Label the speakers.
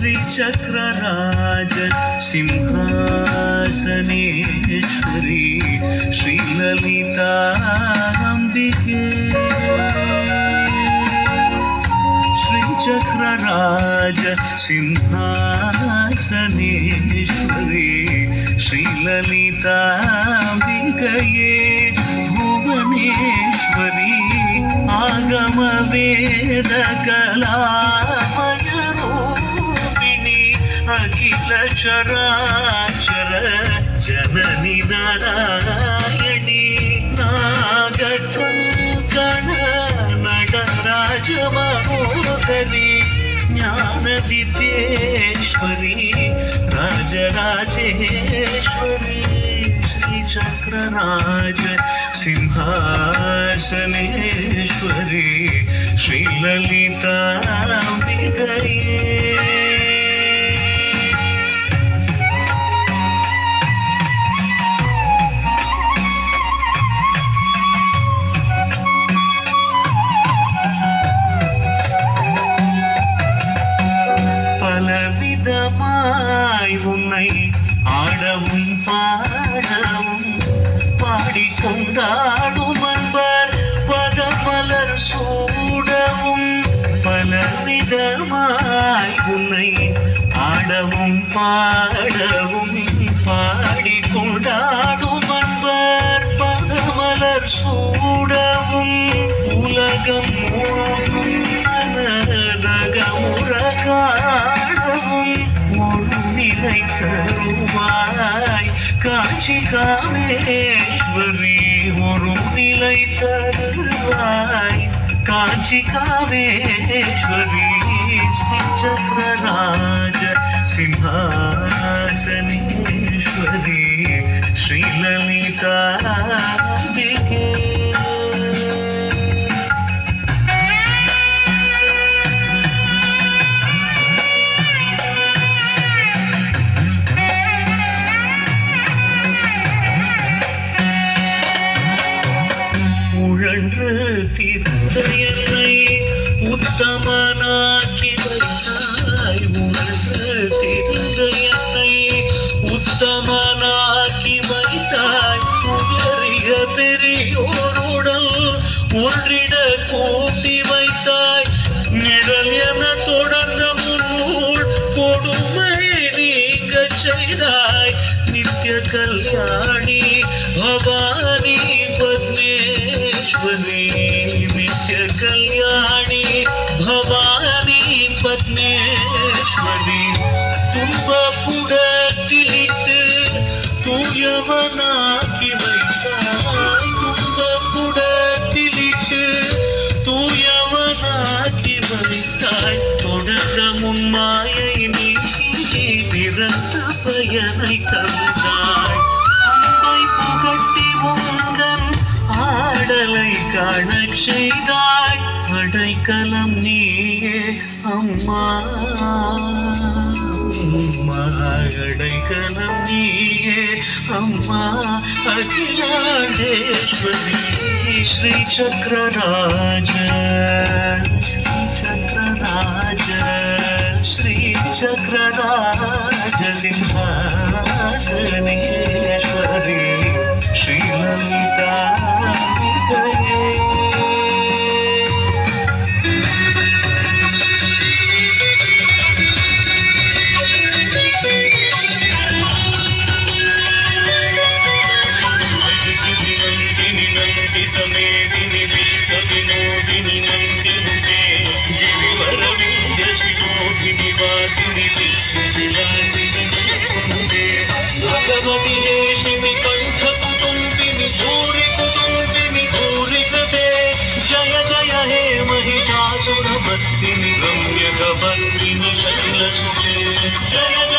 Speaker 1: श्रीचक्रराज सिंहासनेश्वरी श्रीललिताम्बिके श्रीचक्रराज सिंहासनेश्वरी श्रीललिताम्बिकये भुवनेश्वरी आगमवेदकलामयरूपिणी अखिल चराचर जननी नारायणी नागकङ्कण नटराजमहोदरी ज्ञानविद्येश्वरी राजराजेश्वरी श्रीचक्रराज सिंहासनेश्वरी श्रीललिताम्बिकये பலவிதமாய் உன்னை ஆடவும் பாடவும் பாடிக்கொண்டாடும் அன்பர் பதமலர் சூடவும் பலவிதமாய் உன்னை ஆடவும் பாடவும் பாடிக்கொண்டாடும் அன்பர் பதமலர் சூடவும் உலகம் முழுதும் நகமுற காணவும் ஒரு நிலை தருவாய் காட்சி காமேஸ்வரி ஒரு நிலை தருவாய் காட்சி காமேஸ்வரி श्रीचक्रराज सिंहासनेश्वरी श्रीललिताम्बिके என்னை உத்தமனாக்கி வைத்தாய் உணர்ந்து என்னை உத்தமனாக்கி வைத்தாய் உயரிய பெரியோருடன் ஒன்றிட கூட்டி வைத்தாய் நிழல் என தொடர்ந்த முன்னூல் கொடுமை நீங்க செய்தாய் நித்திய கல்யாணி பவானி பத்மேஸ்வரி कल्याणी भवानी पद्मेश्वरी துன்பப்புடத்திலிட்டு தூயவனாக்கி வைத்தாய் துன்பப்புடத்திலிட்டு தூயவனாக்கி வைத்தாய் தொடர்ந்த முன்மாயை நீக்கி பிறந்த பயனை தந்தாய் அன்பை புகட்டி உந்தன் ஆடலை காணச் செய்தாய் அடைக்கலம் நீயே அம்மா அடைக்கலம் நீயே அம்மா அகிலாண்டேஸ்வரி श्रीचक्रराज श्रीचक्रराज श्रीचक्रराज सिंहासनेश्वरी श्रीललिताम्बिकये महिषासुरमर्दिनि रम्यकपर्दिनि शैलसुते जय